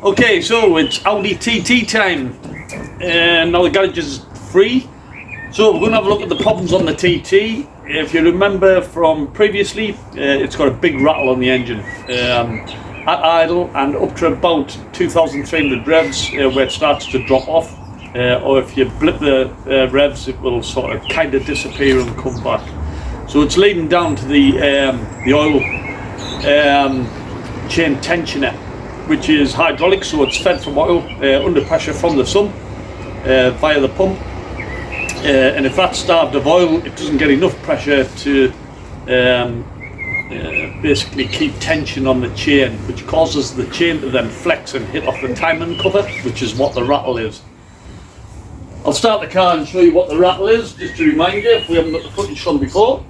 Okay, so it's Audi TT time. Now the garage is free. So we're going to have a look at the problems on the TT. If you remember from previously, it's got a big rattle on the engine. At idle and up to about 2,300 revs where it starts to drop off. Or if you blip the revs, it will sort of kind of disappear and come back. So it's leading down to the oil chain tensioner, which is hydraulic, so it's fed from oil under pressure from the sump via the pump. And if that's starved of oil, it doesn't get enough pressure to basically keep tension on the chain, which causes the chain to then flex and hit off the timing cover, which is what the rattle is. I'll start the car and show you what the rattle is, just to remind you if we haven't got the footage from before.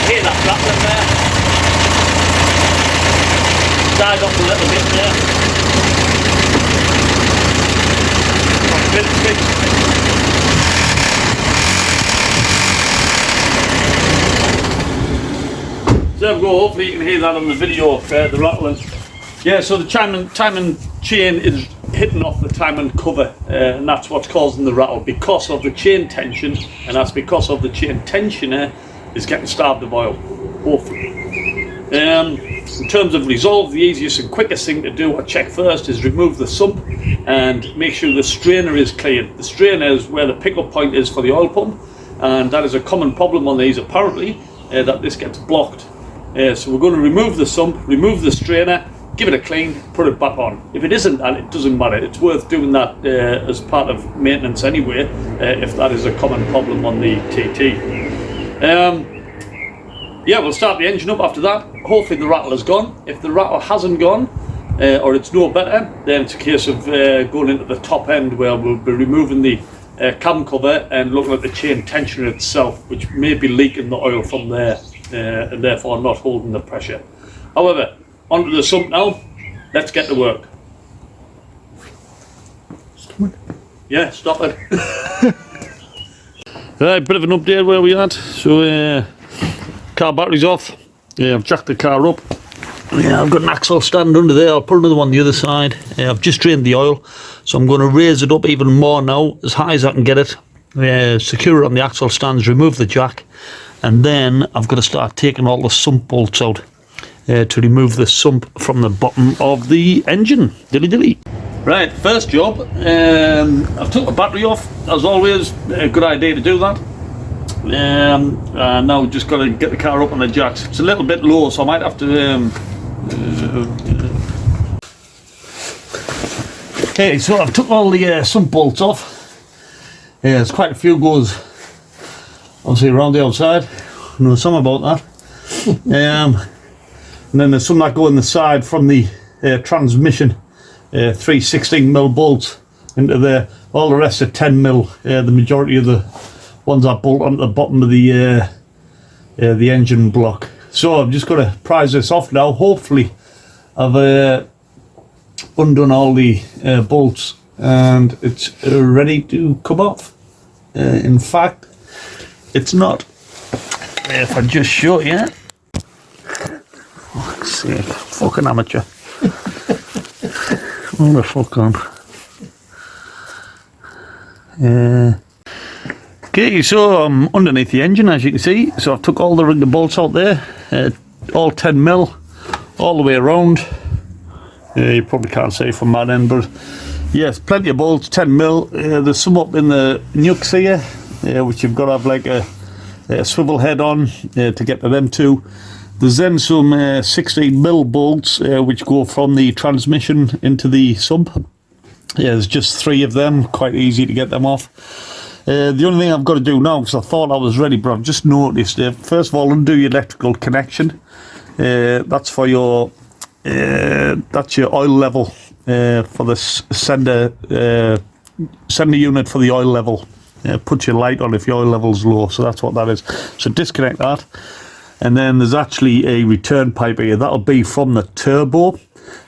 Hear that rattling there. Died off a little bit there. There we go, hopefully you can hear that on the video, the rattling. Yeah, so the timing chain is hitting off the timing cover, and that's what's causing the rattle because of the chain tension, and that's because of the chain tensioner is getting starved of oil, hopefully. In terms of resolve, the easiest and quickest thing to do or check first is remove the sump and make sure the strainer is cleared. The strainer is where the pickup point is for the oil pump, and that is a common problem on these apparently, that this gets blocked. So we're going to remove the sump, remove the strainer, give it a clean, put it back on. If it isn't, and it doesn't matter, it's worth doing that as part of maintenance anyway, if that is a common problem on the TT. Yeah, we'll start the engine up after that. Hopefully the rattle is gone. If the rattle hasn't gone, or it's no better, then it's a case of going into the top end where we'll be removing the cam cover and looking at the chain tensioner itself, which may be leaking the oil from there and therefore not holding the pressure. However, onto the sump now. Let's get to work. Yeah, stop it. Right, bit of an update where we at. So car battery's off. Yeah, I've jacked the car up. Yeah, I've got an axle stand under there. I'll put another one on the other side. I've just drained the oil, so I'm going to raise it up even more now, as high as I can get it. Secure it on the axle stands, remove the jack, and then I've got to start taking all the sump bolts out to remove the sump from the bottom of the engine. Dilly dilly. Right, first job. I've took the battery off. As always, a good idea to do that. Now we've just got to get the car up on the jacks. It's a little bit low, so I might have to okay, so I've took all the sump bolts off. There's quite a few goes obviously around the outside. I know some about that. And then there's some that go in the side from the transmission, 316mm bolts into there. All the rest are 10mm. The majority of the ones that bolt onto the bottom of the engine block. So I'm just going to prise this off now. Hopefully I've undone all the bolts and it's ready to come off. In fact, it's not. If I just show you. Fuck's sake, fucking amateur. What the fuck on? Okay, so I'm underneath the engine, as you can see. So I've took all the bolts out there, all 10mm, all the way around. You probably can't see from that end, but yes, plenty of bolts, 10mm. There's some up in the nukes here, which you've got to have like a swivel head on to get to them too. There's then some 16mm bolts which go from the transmission into the sump. Yeah, there's just 3 of them, quite easy to get them off. The only thing I've got to do now, because I thought I was ready, but I've just noticed, first of all, undo your electrical connection. That's for your, that's your oil level for the sender unit for the oil level. Put your light on if your oil level's low, so that's what that is. So disconnect that. And then there's actually a return pipe here. That'll be from the turbo.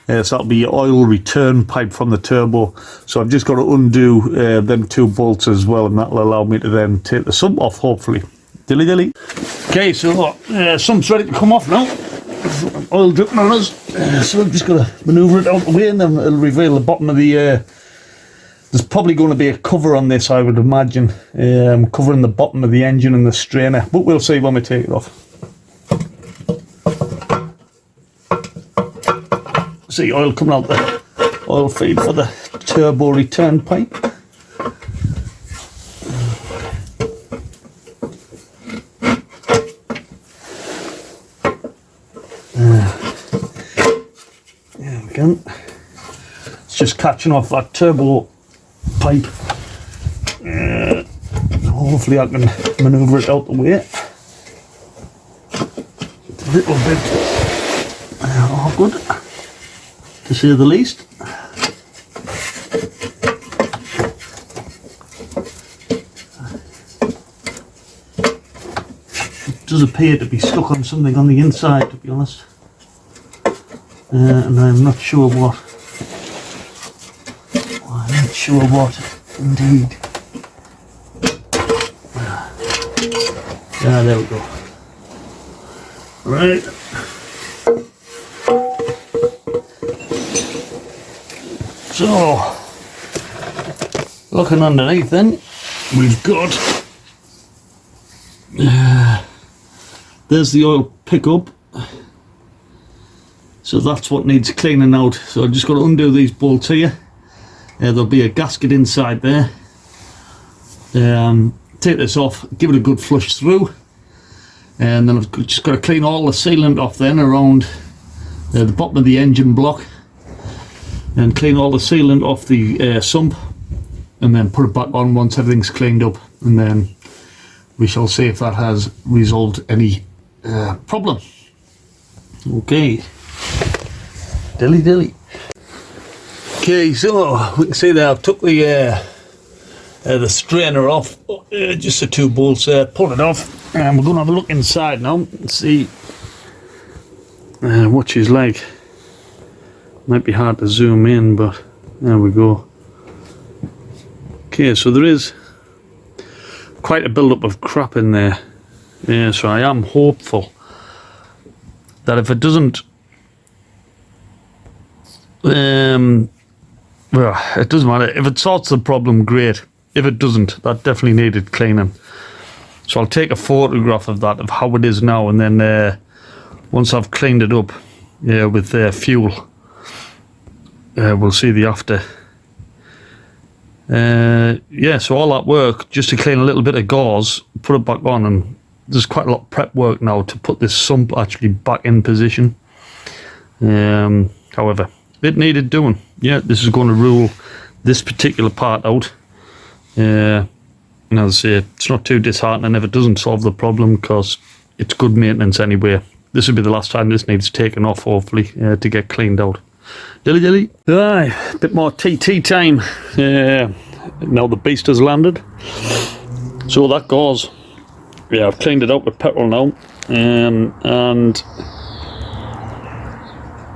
So that'll be your oil return pipe from the turbo. So I've just got to undo them 2 bolts as well, and that'll allow me to then take the sump off, hopefully. Dilly dilly. Okay, so sump's ready to come off now. oil dripping on us, so I'm just going to manoeuvre it out the way, and then it'll reveal the bottom of the there's probably going to be a cover on this, I would imagine, covering the bottom of the engine and the strainer, but we'll see when we take it off. See oil coming out the oil feed for the turbo return pipe. There we go. It's just catching off that turbo pipe. Hopefully I can manoeuvre it out the way. It's a little bit awkward, to say the least. It does appear to be stuck on something on the inside, to be honest. And I'm not sure what. I'm not sure what, indeed. Yeah, there we go. Right. So, looking underneath then, we've got, there's the oil pickup. So that's what needs cleaning out. So I've just got to undo these bolts here. There'll be a gasket inside there. Take this off, give it a good flush through, and then I've just got to clean all the sealant off then around the bottom of the engine block, and clean all the sealant off the sump, and then put it back on once everything's cleaned up, and then we shall see if that has resolved any problem. Okay, dilly. Okay, so we can see that I've took the strainer off, just the two bolts there, pulled it off, and we're going to have a look inside now and see what she's like. Might be hard to zoom in, but there we go. Okay, so there is quite a build-up of crap in there. Yeah, so I am hopeful that if it doesn't, well, it doesn't matter. If it sorts the problem, great. If it doesn't, that definitely needed cleaning. So I'll take a photograph of that, of how it is now, and then once I've cleaned it up with fuel, we'll see the after. Yeah, so all that work just to clean a little bit of gauze, put it back on, and there's quite a lot of prep work now to put this sump actually back in position. However, it needed doing. Yeah, this is going to rule this particular part out. And as I say, it's not too disheartening if it doesn't solve the problem, because it's good maintenance anyway. This will be the last time this needs taken off, hopefully, to get cleaned out. Dilly. Aye, a bit more TT time. Now the beast has landed. So that gauze, yeah, I've cleaned it out with petrol now. And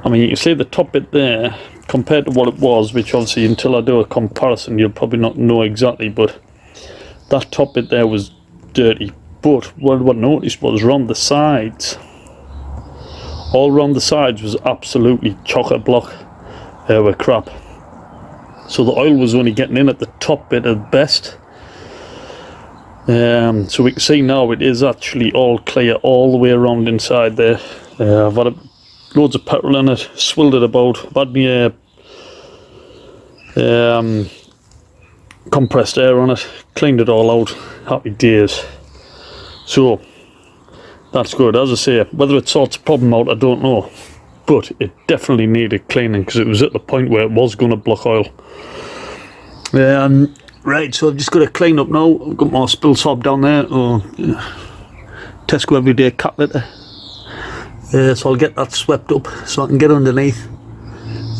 I mean, you can see the top bit there compared to what it was, which obviously until I do a comparison you'll probably not know exactly, but that top bit there was dirty. But what I noticed was around the sides, all around the sides was absolutely chocker block with crap. So the oil was only getting in at the top bit at best. So we can see now it is actually all clear all the way around inside there. I've had loads of petrol in it, swilled it about. I've had me compressed air on it, cleaned it all out, happy days. So that's good. As I say, whether it sorts the problem out I don't know, but it definitely needed cleaning because it was at the point where it was going to block oil. Right, so I've just got to clean up now. I've got more spill soap down there, or Tesco everyday cat litter. So I'll get that swept up so I can get underneath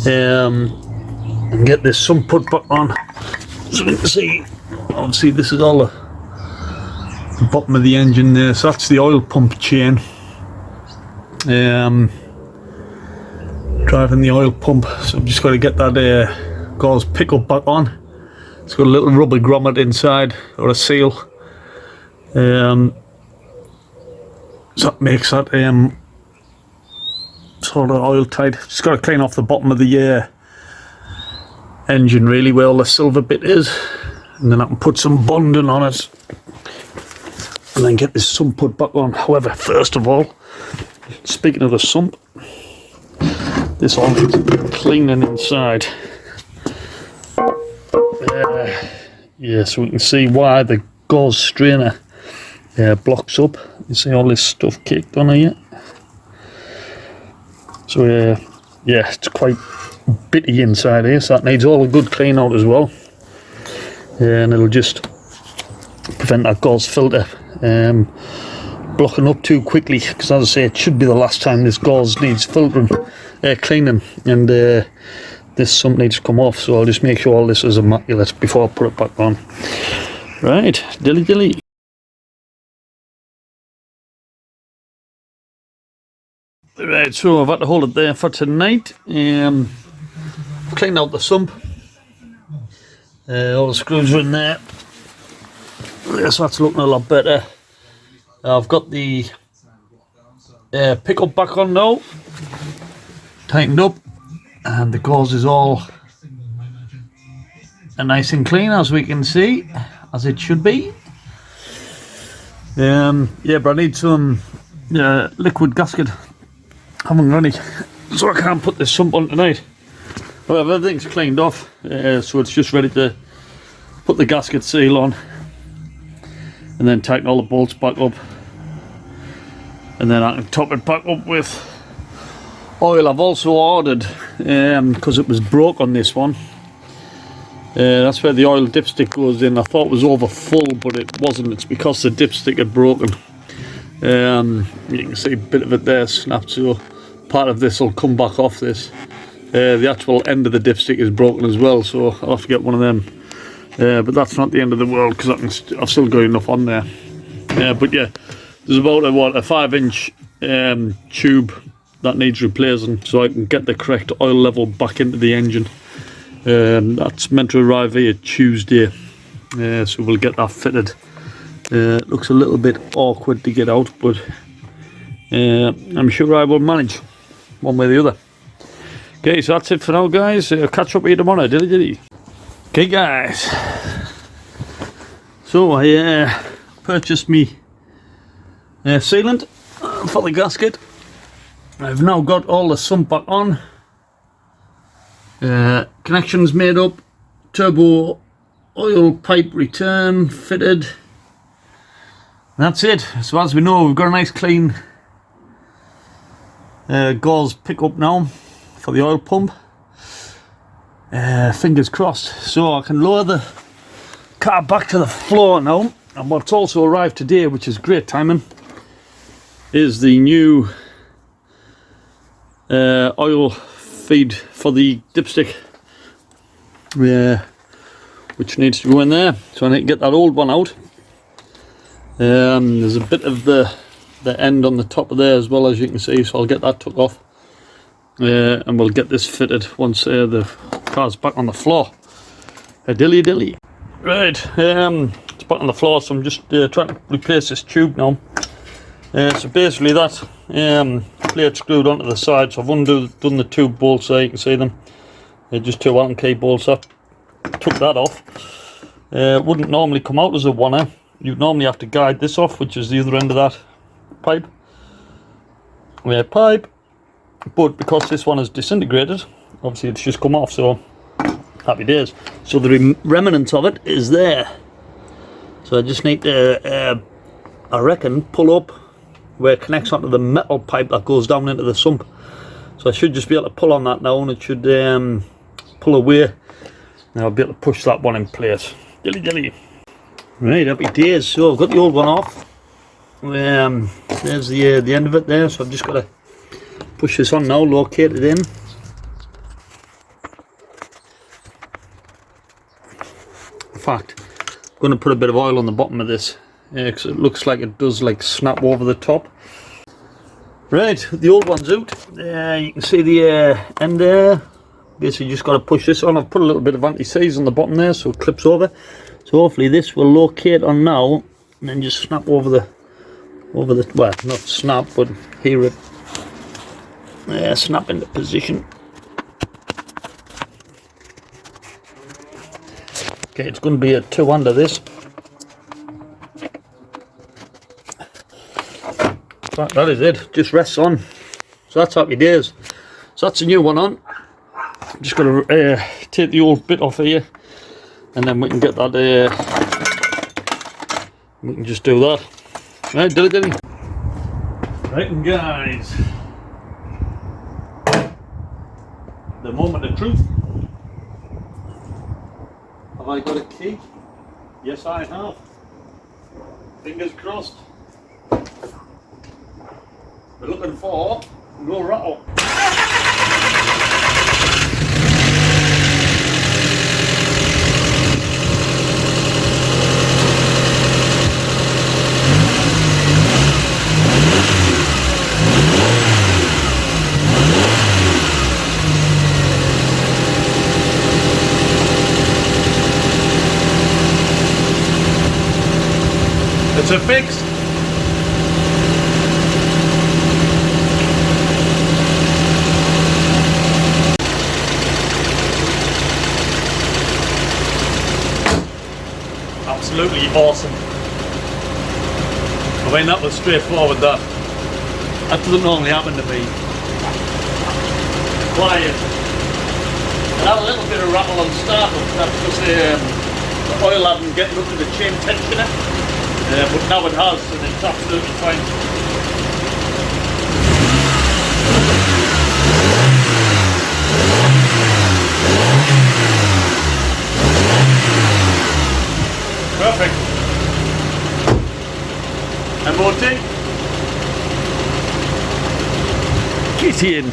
and get this sump put back on. So you can see, obviously this is all the bottom of the engine there, so that's the oil pump chain. Driving the oil pump, so I've just got to get that gauze pickup back on. It's got a little rubber grommet inside, or a seal. So that makes that sort of oil tight. Just got to clean off the bottom of the engine really, where all the silver bit is, and then I can put some bonding on it and then get this sump put back on. However, first of all, speaking of the sump, this all needs cleaning inside. Yeah, so we can see why the gauze strainer blocks up. You see all this stuff caked on here. So yeah, it's quite bitty inside here, so that needs all a good clean out as well. And it'll just prevent that gauze filter blocking up too quickly, because as I say, it should be the last time this gauze needs filtering, cleaning, and this sump needs to come off. So I'll just make sure all this is immaculate before I put it back on. Right, dilly dilly. Right, so I've had to hold it there for tonight. Cleaned out the sump. All the screws are in there. Yes, that's looking a lot better. I've got the pickup back on now, tightened up, and the gauze is all nice and clean, as we can see, as it should be. Yeah, but I need some liquid gasket. I haven't got any, so I can't put this sump on tonight. However, everything's cleaned off, so it's just ready to put the gasket seal on, and then tighten all the bolts back up, and then I can top it back up with oil. I've also ordered, because it was broke on this one, that's where the oil dipstick goes in. I thought it was over full, but it wasn't. It's because the dipstick had broken. You can see a bit of it there snapped, so part of this will come back off this. The actual end of the dipstick is broken as well, so I'll have to get one of them. But that's not the end of the world, because I've still got enough on there. But yeah, there's about a 5-inch tube that needs replacing, so I can get the correct oil level back into the engine. That's meant to arrive here Tuesday, so we'll get that fitted. It looks a little bit awkward to get out, but I'm sure I will manage one way or the other. Okay, so that's it for now, guys. I'll catch up with you tomorrow. Dilly dilly. Okay, guys. So I purchased me sealant for the gasket. I've now got all the sump back on. Connections made up. Turbo oil pipe return fitted. That's it. So as we know, we've got a nice clean gauze pickup now for the oil pump. Fingers crossed. So I can lower the car back to the floor now. And what's also arrived today, which is great timing, is the new oil feed for the dipstick, which needs to go in there. So I need to get that old one out. There's a bit of the end on the top of there as well, as you can see, so I'll get that took off, and we'll get this fitted once the car's back on the floor. Dilly dilly. Right, it's back on the floor, so I'm just trying to replace this tube now. So basically that plate screwed onto the side, so I've done the two bolts there, you can see them. They're just two Allen key bolts. I took that off. Wouldn't normally come out as a 1er. You'd normally have to guide this off, which is the other end of that pipe. But because this one is disintegrated, obviously it's just come off, so happy days. So the remnant of it is there. So I just need to, I reckon, pull up where it connects onto the metal pipe that goes down into the sump. So I should just be able to pull on that now, and it should pull away. Now I'll be able to push that one in place. Dilly dilly. Right, happy days. So I've got the old one off. There's the end of it there, so I've just got to push this on now, locate it in. In fact, I'm going to put a bit of oil on the bottom of this, because it looks like it does like snap over the top. Right, the old one's out. You can see the end there. Basically just got to push this on. I've put a little bit of anti-seize on the bottom there, so it clips over. So hopefully this will locate on now, and then just snap over the, well, not snap, but hear it. snap into position. Okay, it's going to be a 2-hander this. That is it, just rests on. So that's happy days. So that's a new one on. I'm just going to take the old bit off here, and then we can get that, we can just do that. Right, dilly. Right, and guys, the moment of truth. Have I got a key? Yes, I have. Fingers crossed. We're looking for no rattle. It's a fix. Absolutely awesome. I mean, that was straightforward, that. That doesn't normally happen to me. Quiet. It had a little bit of rattle on start, but that's because the oil hadn't getting up to the chain tensioner. But now it has, and it's absolutely fine. Perfect. MOT. Get in.